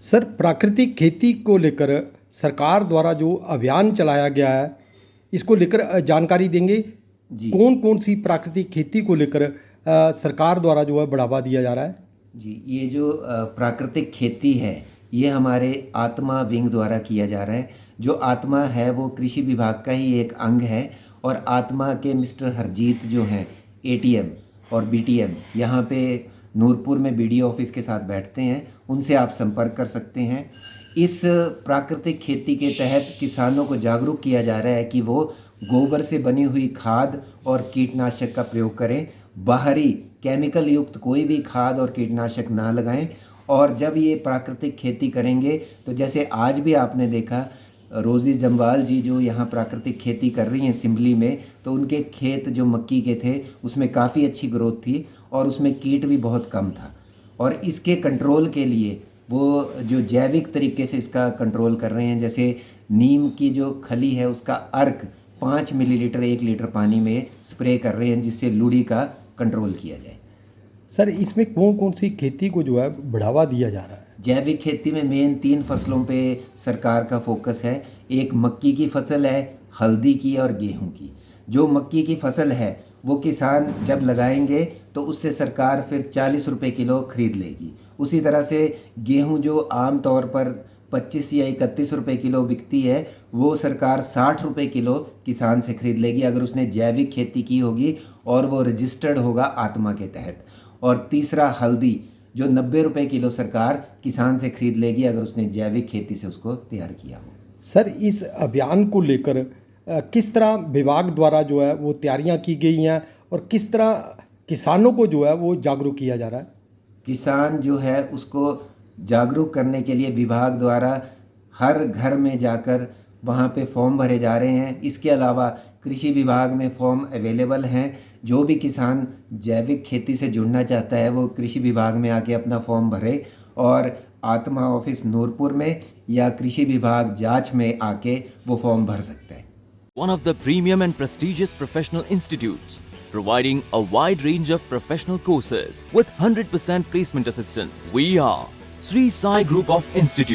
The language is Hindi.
सर, प्राकृतिक खेती को लेकर सरकार द्वारा जो अभियान चलाया गया है, इसको लेकर जानकारी देंगे। जी कौन-कौन सी प्राकृतिक खेती को लेकर सरकार द्वारा जो है बढ़ावा दिया जा रहा है? जी, ये जो प्राकृतिक खेती है, ये हमारे आत्मा विंग द्वारा किया जा रहा है। जो आत्मा है वो कृषि विभाग का ही एक अंग है और आत्मा के मिस्टर हरजीत जो हैं एटीएम और बीटीएम यहाँ पे नूरपुर में बीडीओ ऑफिस के साथ बैठते हैं, उनसे आप संपर्क कर सकते हैं। इस प्राकृतिक खेती के तहत किसानों को जागरूक किया जा रहा है कि वो गोबर से बनी हुई खाद और कीटनाशक का प्रयोग करें, बाहरी केमिकल युक्त कोई भी खाद और कीटनाशक ना लगाएं। और जब ये प्राकृतिक खेती करेंगे तो जैसे आज भी आपने देखा रोज़ी जम्वाल जी जो यहाँ प्राकृतिक खेती कर रही हैं सिमली में, तो उनके खेत जो मक्की के थे उसमें काफ़ी अच्छी ग्रोथ थी और उसमें कीट भी बहुत कम था। और इसके कंट्रोल के लिए वो जो जैविक तरीके से इसका कंट्रोल कर रहे हैं, जैसे नीम की जो खली है उसका अर्क 5 मिलीलीटर 1 लीटर पानी में स्प्रे कर रहे हैं, जिससे लुड़ी का कंट्रोल किया जाए। सर, इसमें कौन-कौन सी खेती को जो है बढ़ावा दिया जा रहा है? जैविक खेती में मेन 3 फसलों पे सरकार का फोकस है। एक मक्की की फसल है, हल्दी की और गेहूं की। जो मक्की की फसल है वो किसान जब लगाएंगे तो उससे सरकार फिर 40 रुपये किलो खरीद लेगी। उसी तरह से गेहूं जो आम तौर पर 25 या 31 रुपये किलो बिकती है, वो सरकार 60 रुपये किलो किसान से खरीद लेगी अगर उसने जैविक खेती की होगी और वो रजिस्टर्ड होगा आत्मा के तहत। और तीसरा हल्दी जो 90 रुपये किलो सरकार किसान से खरीद लेगी अगर उसने जैविक खेती से उसको तैयार किया हो। सर, इस अभियान को लेकर किस तरह विभाग द्वारा जो है वो तैयारियां की गई हैं और किस तरह किसानों को जो है वो जागरूक किया जा रहा है? किसान जो है उसको जागरूक करने के लिए विभाग द्वारा हर घर में जाकर वहाँ पे फॉर्म भरे जा रहे हैं। इसके अलावा कृषि विभाग में फॉर्म अवेलेबल हैं। जो भी किसान जैविक खेती से जुड़ना चाहता है वो कृषि विभाग में आके अपना फॉर्म भरे और आत्मा ऑफिस नूरपुर में या कृषि विभाग जांच में आके वो फॉर्म भर सकता है। One of the premium and prestigious professional institutes, providing a wide range of professional courses with 100% placement assistance. We are Sri Sai Group of Institutes.